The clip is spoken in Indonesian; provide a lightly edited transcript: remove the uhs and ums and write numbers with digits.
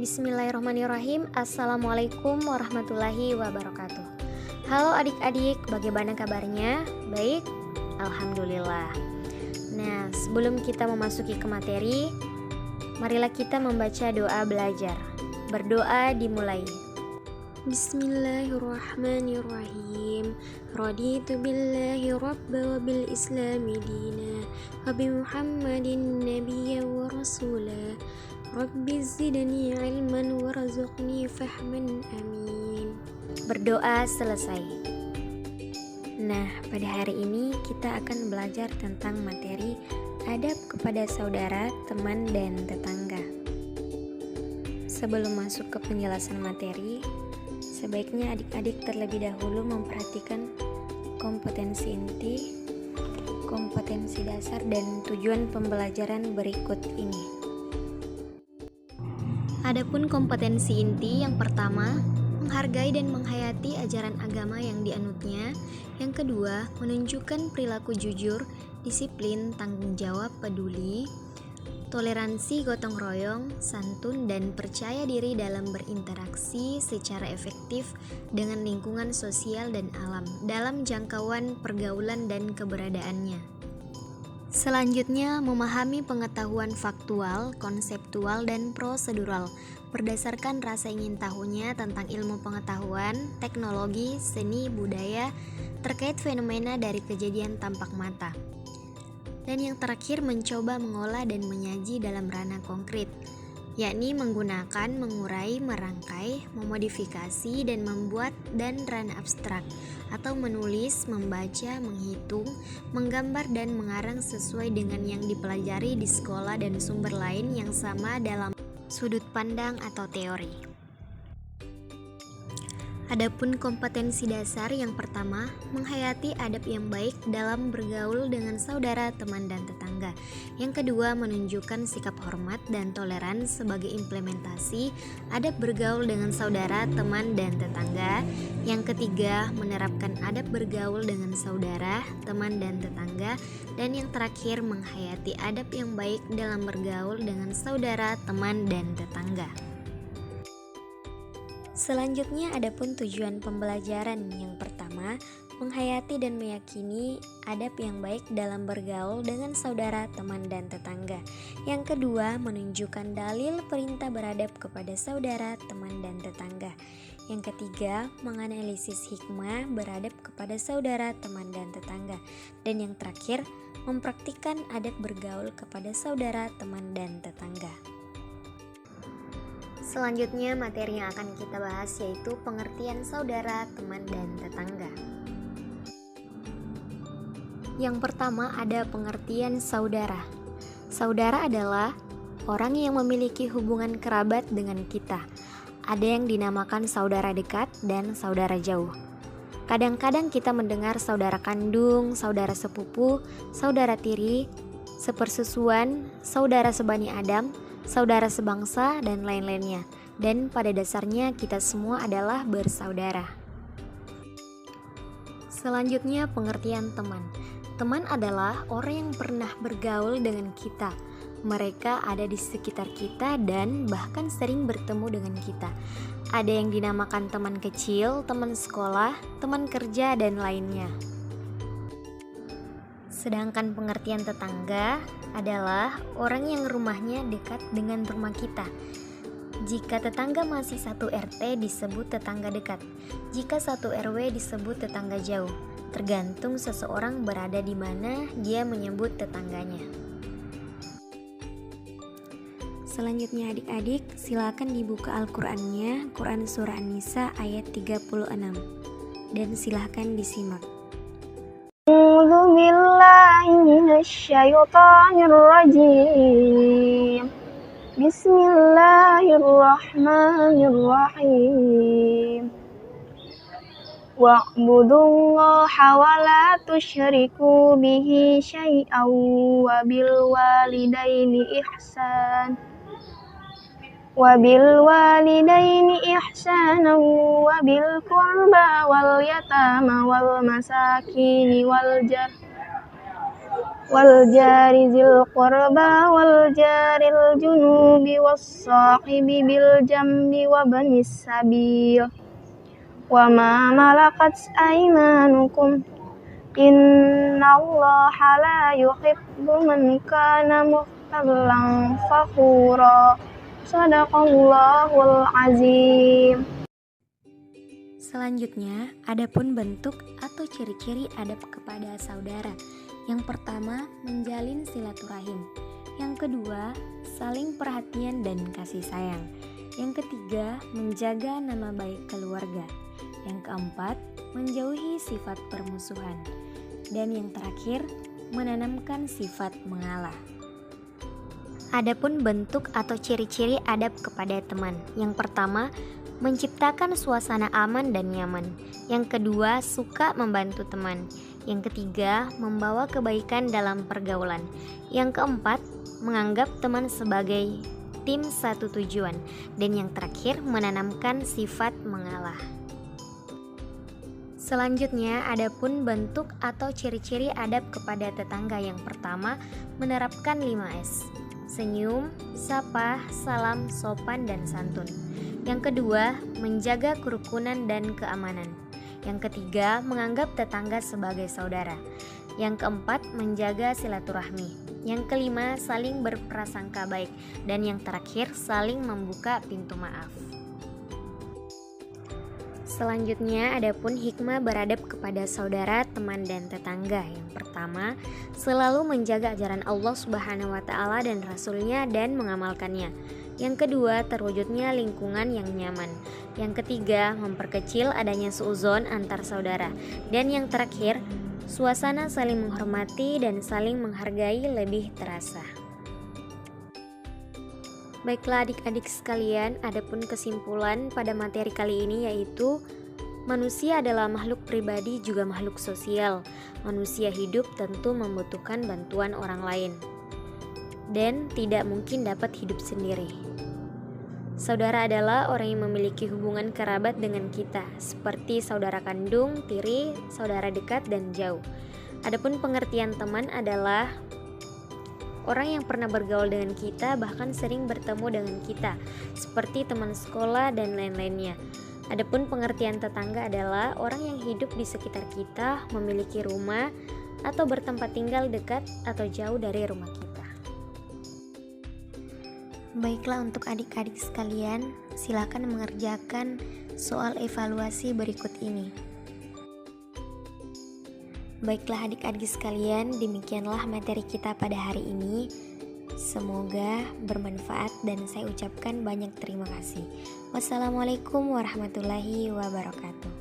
Bismillahirrahmanirrahim. Assalamualaikum warahmatullahi wabarakatuh. Halo adik-adik, bagaimana kabarnya? Baik? Alhamdulillah. Nah, sebelum kita memasuki ke materi, marilah kita membaca doa belajar. Berdoa dimulai. Bismillahirrahmanirrahim. Raditu billahi rabba wa bil islami dina wa bi Muhammadin nabiyya wa rasula. Rabbi zidni ilman warzuqni fahman amin. Berdoa selesai. Nah, pada hari ini kita akan belajar tentang materi adab kepada saudara, teman, dan tetangga. Sebelum masuk ke penjelasan materi, sebaiknya adik-adik terlebih dahulu memperhatikan kompetensi inti, kompetensi dasar, dan tujuan pembelajaran berikut ini. Adapun kompetensi inti yang pertama, menghargai dan menghayati ajaran agama yang dianutnya. Yang kedua, menunjukkan perilaku jujur, disiplin, tanggung jawab, peduli, toleransi, gotong royong, santun, dan percaya diri dalam berinteraksi secara efektif dengan lingkungan sosial dan alam dalam jangkauan pergaulan dan keberadaannya. Selanjutnya, memahami pengetahuan faktual, konseptual, dan prosedural berdasarkan rasa ingin tahunya tentang ilmu pengetahuan, teknologi, seni, budaya, terkait fenomena dari kejadian tampak mata. Dan yang terakhir, mencoba mengolah dan menyaji dalam ranah konkret, yakni menggunakan, mengurai, merangkai, memodifikasi, dan membuat dan ranah abstrak, atau menulis, membaca, menghitung, menggambar, dan mengarang sesuai dengan yang dipelajari di sekolah dan sumber lain yang sama dalam sudut pandang atau teori. Adapun kompetensi dasar yang pertama, menghayati adab yang baik dalam bergaul dengan saudara, teman, dan tetangga. Yang kedua, menunjukkan sikap hormat dan toleran sebagai implementasi adab bergaul dengan saudara, teman, dan tetangga. Yang ketiga, menerapkan adab bergaul dengan saudara, teman, dan tetangga. Dan yang terakhir, menghayati adab yang baik dalam bergaul dengan saudara, teman, dan tetangga. Selanjutnya, adapun tujuan pembelajaran yang pertama, menghayati dan meyakini adab yang baik dalam bergaul dengan saudara, teman, dan tetangga. Yang kedua, menunjukkan dalil perintah beradab kepada saudara, teman, dan tetangga. Yang ketiga, menganalisis hikmah beradab kepada saudara, teman, dan tetangga. Dan yang terakhir, mempraktikkan adab bergaul kepada saudara, teman, dan tetangga. Selanjutnya, materi yang akan kita bahas yaitu pengertian saudara, teman, dan tetangga. Yang pertama ada pengertian saudara. Saudara adalah orang yang memiliki hubungan kerabat dengan kita. Ada yang dinamakan saudara dekat dan saudara jauh. Kadang-kadang kita mendengar saudara kandung, saudara sepupu, saudara tiri, sepersusuan, saudara sebani Adam, saudara sebangsa, dan lain-lainnya. Dan pada dasarnya kita semua adalah bersaudara. Selanjutnya pengertian teman. Teman adalah orang yang pernah bergaul dengan kita. Mereka ada di sekitar kita dan bahkan sering bertemu dengan kita. Ada yang dinamakan teman kecil, teman sekolah, teman kerja, dan lainnya. Sedangkan pengertian tetangga adalah orang yang rumahnya dekat dengan rumah kita. Jika tetangga masih satu RT disebut tetangga dekat. Jika satu RW disebut tetangga jauh. Tergantung seseorang berada di mana dia menyebut tetangganya. Selanjutnya adik-adik, silakan dibuka Al-Qur'annya, Quran Surah An-Nisa ayat 36. Dan silakan disimak. A'udzu billahi minasyaitonir rajim. Bismillahirrahmanirrahim. Wa'budullaha wa la tusyriku bihi syai'an wa bil walidaini ihsan. وبالوالدين إحسانا وبالقربى واليتامى والمساكين والجار ذي القربى والجار الجنوب والصاحب بالجنب وابن السبيل وما ملكت أيمانكم إن الله لا يحب من كان مختالا فخورا. Sadaqallahul azim. Selanjutnya, adapun bentuk atau ciri-ciri adab kepada saudara. Yang pertama, menjalin silaturahim. Yang kedua, saling perhatian dan kasih sayang. Yang ketiga, menjaga nama baik keluarga. Yang keempat, menjauhi sifat permusuhan. Dan yang terakhir, menanamkan sifat mengalah. Adapun bentuk atau ciri-ciri adab kepada teman. Yang pertama, menciptakan suasana aman dan nyaman. Yang kedua, suka membantu teman. Yang ketiga, membawa kebaikan dalam pergaulan. Yang keempat, menganggap teman sebagai tim satu tujuan. Dan yang terakhir, menanamkan sifat mengalah. Selanjutnya, adapun bentuk atau ciri-ciri adab kepada tetangga. Yang pertama, menerapkan 5S. Senyum, sapa, salam, sopan, dan santun. Yang kedua, menjaga kerukunan dan keamanan. Yang ketiga, menganggap tetangga sebagai saudara. Yang keempat, menjaga silaturahmi. Yang kelima, saling berprasangka baik. Dan yang terakhir, saling membuka pintu maaf. Selanjutnya, adapun hikmah beradab kepada saudara, teman, dan tetangga. Yang pertama, selalu menjaga ajaran Allah Subhanahu wa Ta'ala dan Rasul-Nya dan mengamalkannya. Yang kedua, terwujudnya lingkungan yang nyaman. Yang ketiga, memperkecil adanya suudzon antar saudara. Dan yang terakhir, suasana saling menghormati dan saling menghargai lebih terasa. Baiklah adik-adik sekalian, adapun kesimpulan pada materi kali ini yaitu manusia adalah makhluk pribadi juga makhluk sosial. Manusia hidup tentu membutuhkan bantuan orang lain dan tidak mungkin dapat hidup sendiri. Saudara adalah orang yang memiliki hubungan kerabat dengan kita, seperti saudara kandung, tiri, saudara dekat, dan jauh. Adapun pengertian teman adalah orang yang pernah bergaul dengan kita, bahkan sering bertemu dengan kita, seperti teman sekolah dan lain-lainnya. Adapun pengertian tetangga adalah orang yang hidup di sekitar kita, memiliki rumah, atau bertempat tinggal dekat atau jauh dari rumah kita. Baiklah untuk adik-adik sekalian, silakan mengerjakan soal evaluasi berikut ini. Baiklah adik-adik sekalian, demikianlah materi kita pada hari ini. Semoga bermanfaat dan saya ucapkan banyak terima kasih. Wassalamualaikum warahmatullahi wabarakatuh.